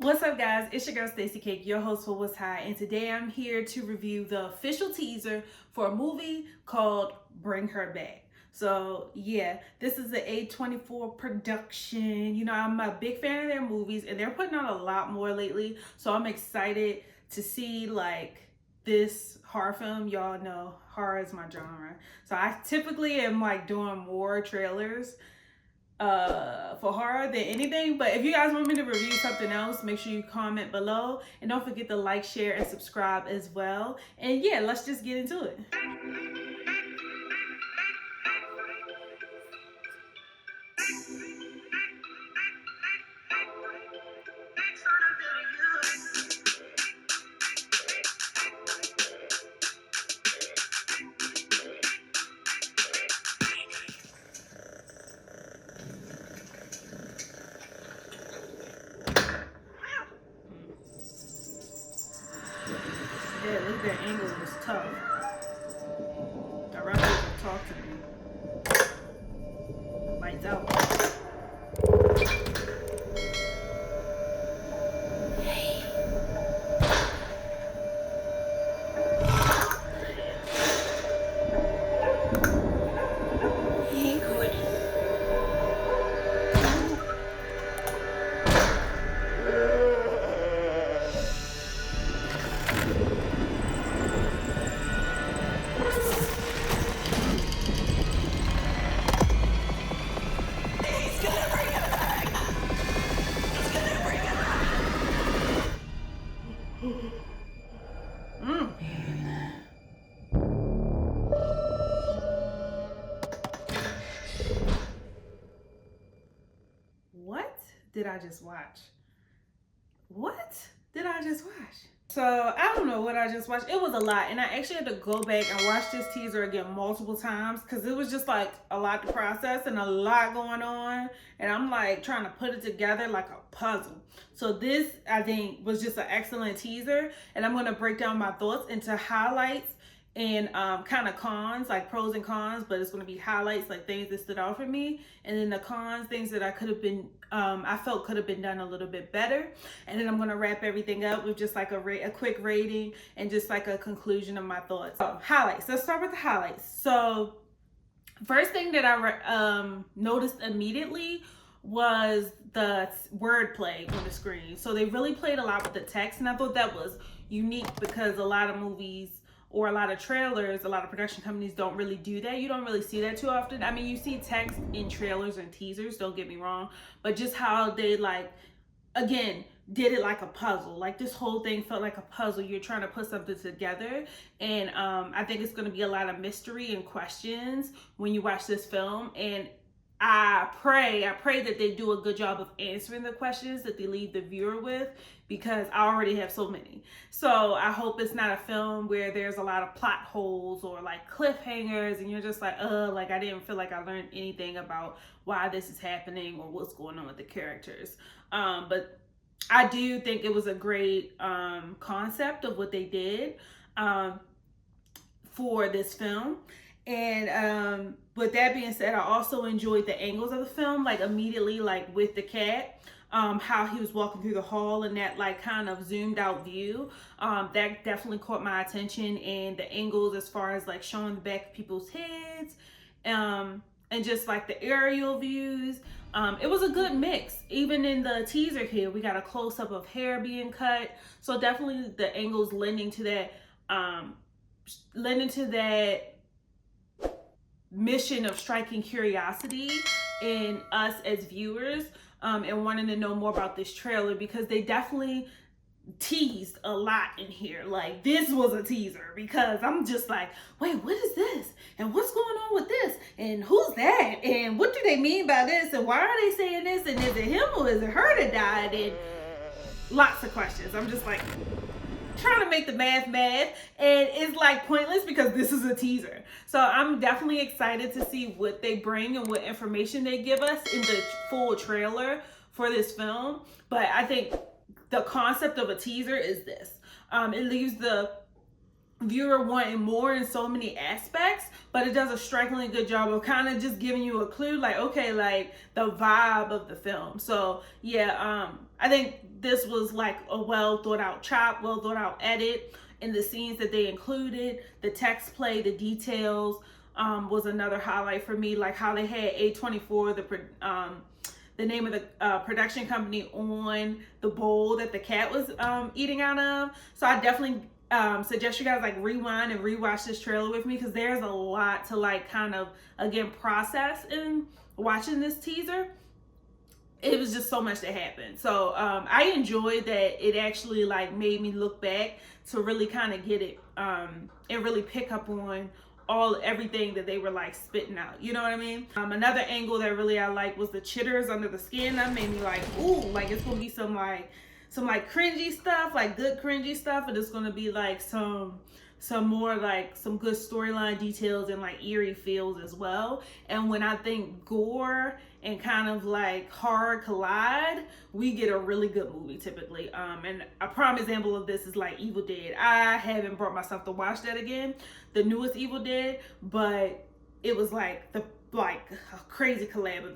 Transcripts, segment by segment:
What's up, guys? It's your girl Stacey Cake, your host for What's High, and today I'm here to review the official teaser for a movie called Bring Her Back. So yeah, this is an A24 production. You know, I'm a big fan of their movies, and they're putting out a lot more lately. So I'm excited to see like this horror film. Y'all know horror is my genre, so I typically am like doing more trailers for horror than anything. But if you guys want me to review something else, make sure you comment below, and don't forget to like, share, and subscribe as well. And yeah, let's just get into it. Yeah, look, their angle was tough. The rappers will talk to me. Lights out. What did I just watch? What did I just watch? So I don't know what I just watched. It was a lot, and I actually had to go back and watch this teaser again multiple times because it was just like a lot to process and a lot going on, and I'm like trying to put it together like a puzzle. So this, I think, was just an excellent teaser, and I'm going to break down my thoughts into highlights and kind of cons, like pros and cons, but it's going to be highlights, like things that stood out for me, and then the cons, things that I could have been I felt could have been done a little bit better. And then I'm going to wrap everything up with just like a quick rating and just like a conclusion of my thoughts. So, highlights. Let's start with the highlights. So first thing that I noticed immediately was the wordplay on the screen. So they really played a lot with the text, and I thought that was unique because a lot of movies or a lot of trailers, a lot of production companies don't really do that. You don't really see that too often. I mean, you see text in trailers and teasers, don't get me wrong, but just how they like, again, did it like a puzzle. Like this whole thing felt like a puzzle. You're trying to put something together, and I think it's going to be a lot of mystery and questions when you watch this film. And I pray that they do a good job of answering the questions that they leave the viewer with, because I already have so many. So I hope it's not a film where there's a lot of plot holes or like cliffhangers and you're just like, like I didn't feel like I learned anything about why this is happening or what's going on with the characters. But I do think it was a great concept of what they did for this film. And with that being said, I also enjoyed the angles of the film, like immediately, like with the cat, how he was walking through the hall and that like kind of zoomed out view. That definitely caught my attention, and the angles as far as like showing the back of people's heads, and just like the aerial views. It was a good mix. Even in the teaser here, we got a close up of hair being cut. So definitely the angles lending to that mission of striking curiosity in us as viewers, and wanting to know more about this trailer, because they definitely teased a lot in here. Like this was a teaser, because I'm just like, wait, what is this? And what's going on with this? And who's that? And what do they mean by this? And why are they saying this? And is it him or is it her that died? And lots of questions. I'm just like trying to make the math, and it's like pointless because this is a teaser. So I'm definitely excited to see what they bring and what information they give us in the full trailer for this film. But I think the concept of a teaser is this. It leaves the viewer wanting more in so many aspects, but it does a strikingly good job of kind of just giving you a clue, like, okay, like the vibe of the film. So yeah, I think this was like a well thought out chop, well thought out edit, and the scenes that they included, the text play, the details was another highlight for me. Like how they had A24, the name of the production company, on the bowl that the cat was eating out of. So I definitely suggest you guys like rewind and rewatch this trailer with me, because there's a lot to like kind of again process in watching this teaser. It was just so much that happened. So I enjoyed that it actually like made me look back to really kind of get it and really pick up on everything that they were like spitting out, you know what I mean? Another angle that really I like was the chitters under the skin. That made me like, ooh, like it's gonna be some cringy stuff, like good cringy stuff, and it's gonna be like some more like some good storyline details and like eerie feels as well. And when I think gore and kind of like horror collide, we get a really good movie typically. And a prime example of this is like Evil Dead. I haven't brought myself to watch that again, the newest Evil Dead, but it was like a crazy collab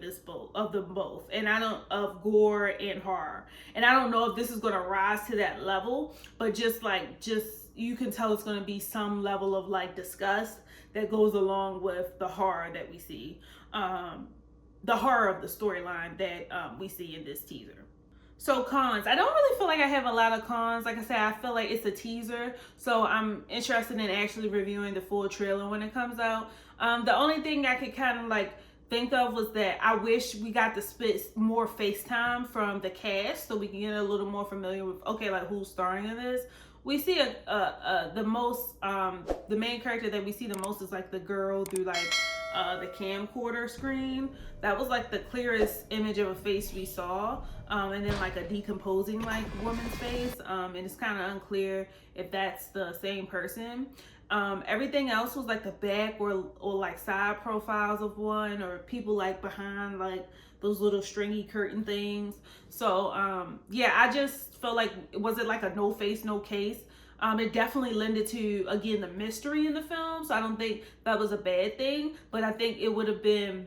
of them both, and of gore and horror. And I don't know if this is going to rise to that level, but just you can tell it's going to be some level of like disgust that goes along with the horror that we see, the horror of the storyline that we see in this teaser. So cons, I don't really feel like I have a lot of cons. Like I said, I feel like it's a teaser, so I'm interested in actually reviewing the full trailer when it comes out. The only thing I could kind of like think of was that I wish we got to spit more FaceTime from the cast so we can get a little more familiar with, okay, like who's starring in this. We see the main character that we see the most is like the girl through like the camcorder screen. That was like the clearest image of a face we saw, and then like a decomposing like woman's face, and it's kind of unclear if that's the same person. Everything else was like the back or like side profiles of one, or people like behind like those little stringy curtain things. So yeah, I just felt like, was it like a no face, no case? It definitely lended to, again, the mystery in the film. So I don't think that was a bad thing, but I think it would have been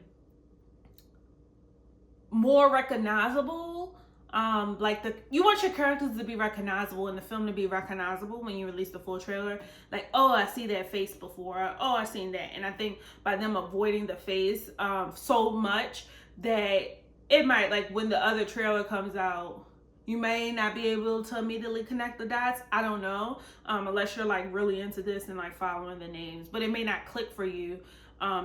more recognizable. You want your characters to be recognizable and the film to be recognizable when you release the full trailer. Like, oh, I see that face before. Oh, I've seen that. And I think by them avoiding the face so much that it might, like when the other trailer comes out, you may not be able to immediately connect the dots. I don't know, unless you're like really into this and like following the names. But it may not click for you,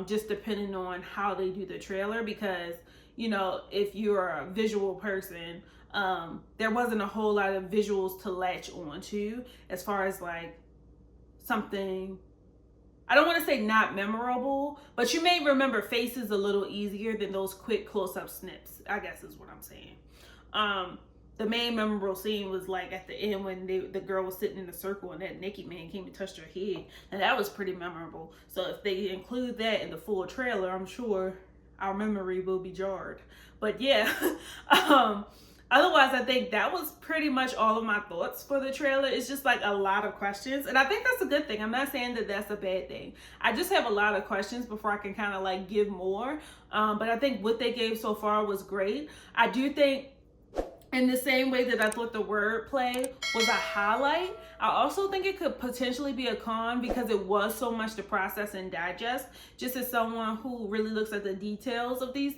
just depending on how they do the trailer. Because, you know, if you're a visual person, there wasn't a whole lot of visuals to latch onto as far as like something, I don't want to say not memorable, but you may remember faces a little easier than those quick close-up snips, I guess is what I'm saying. The main memorable scene was like at the end when the girl was sitting in a circle and that Nikki man came and touched her head, and that was pretty memorable. So if they include that in the full trailer, I'm sure our memory will be jarred. But yeah, otherwise I think that was pretty much all of my thoughts for the trailer. It's just like a lot of questions, and I think that's a good thing. I'm not saying that that's a bad thing. I just have a lot of questions before I can kind of like give more. But I think what they gave so far was great. I do think, in the same way that I thought the wordplay was a highlight, I also think it could potentially be a con because it was so much to process and digest. Just as someone who really looks at the details of these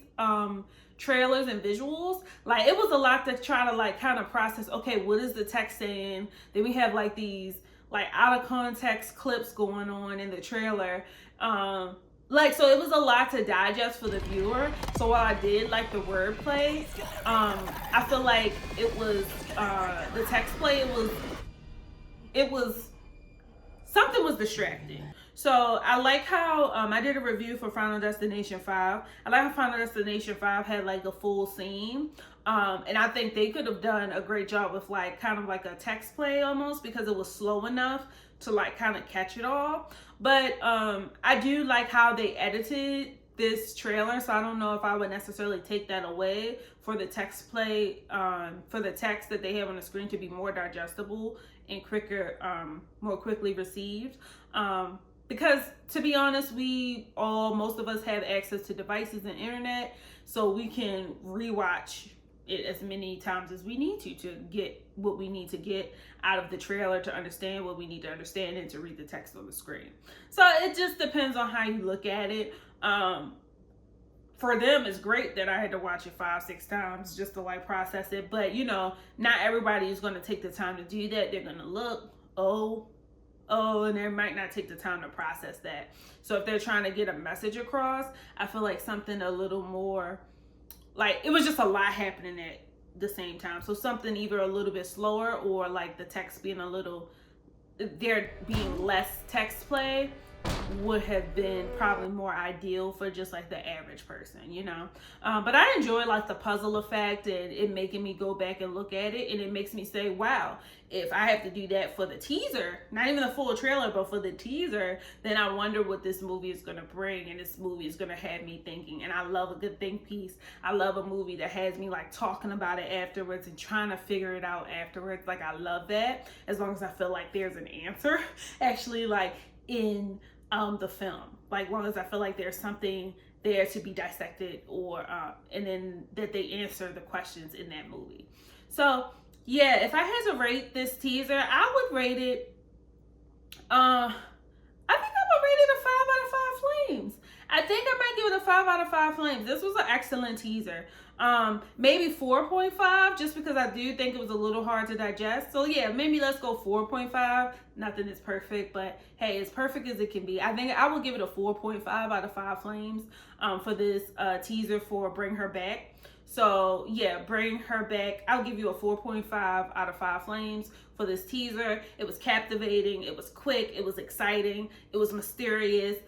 trailers and visuals, like it was a lot to try to like kind of process. Okay, what is the text saying? Then we have like these like out of context clips going on in the trailer. So it was a lot to digest for the viewer. So while I did like the wordplay, I feel like it was the text play. It was something was distracting. So I like how I did a review for Final Destination 5. I like how Final Destination 5 had like a full scene. And I think they could have done a great job with like kind of like a text play almost, because it was slow enough to like kind of catch it all. But I do like how they edited this trailer, so I don't know if I would necessarily take that away for the text play, for the text that they have on the screen to be more digestible and quicker, more quickly received. Because to be honest, most of us have access to devices and internet, so we can rewatch it as many times as we need to get what we need to get out of the trailer, to understand what we need to understand, and to read the text on the screen. So it just depends on how you look at it. For them, it's great that I had to watch it 5-6 times just to like process it. But you know, not everybody is going to take the time to do that. They're going to look, and they might not take the time to process that. So if they're trying to get a message across, I feel like something a little more, like, it was just a lot happening at the same time. So something either a little bit slower, or like the text being a little, there being less text play would have been probably more ideal for just like the average person, you know. But I enjoy like the puzzle effect and it making me go back and look at it, and it makes me say, wow, if I have to do that for the teaser, not even the full trailer, but for the teaser, then I wonder what this movie is going to bring, and this movie is going to have me thinking. And I love a good think piece. I love a movie that has me like talking about it afterwards and trying to figure it out afterwards. Like, I love that, as long as I feel like there's an answer actually like in the film, like long as I feel like there's something there to be dissected, or and then that they answer the questions in that movie. So yeah, if I had to rate this teaser, I would rate it, I think I would rate it a 5 out of 5 flames. I think I might give it a 5 out of 5 flames. This was an excellent teaser. Maybe 4.5, just because I do think it was a little hard to digest. So yeah, maybe let's go 4.5. Nothing is perfect, but hey, as perfect as it can be. I think I will give it a 4.5 out of 5 flames for this teaser for Bring Her Back. So yeah, Bring Her Back, I'll give you a 4.5 out of 5 flames for this teaser. It was captivating, it was quick, it was exciting, it was mysterious.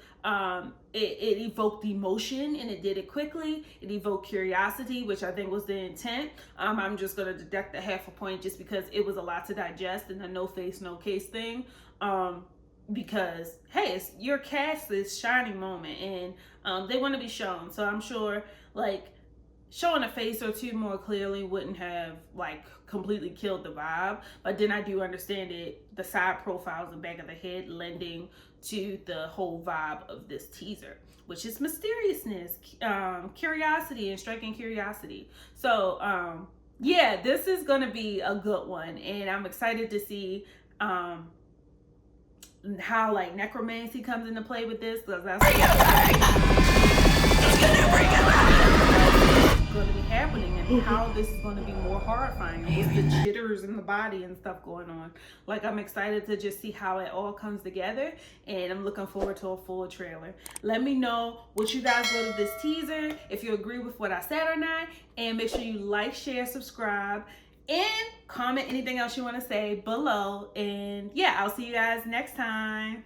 It evoked emotion, and it did it quickly. It evoked curiosity, which I think was the intent. I'm just going to deduct a half a point just because it was a lot to digest, and the no face, no case thing. Because, hey, it's your cast's shining moment, and they want to be shown. So I'm sure, like, showing a face or two more clearly wouldn't have like completely killed the vibe. But then I do understand it, the side profiles, the back of the head, lending to the whole vibe of this teaser, which is mysteriousness, curiosity, and striking curiosity. So yeah, this is gonna be a good one, and I'm excited to see how like necromancy comes into play with this, because that's going to be happening, and how this is going to be more horrifying with the jitters in the body and stuff going on. Like, I'm excited to just see how it all comes together, and I'm looking forward to a full trailer. Let me know what you guys thought of this teaser, if you agree with what I said or not, and make sure you like, share, subscribe, and comment anything else you want to say below. And yeah, I'll see you guys next time.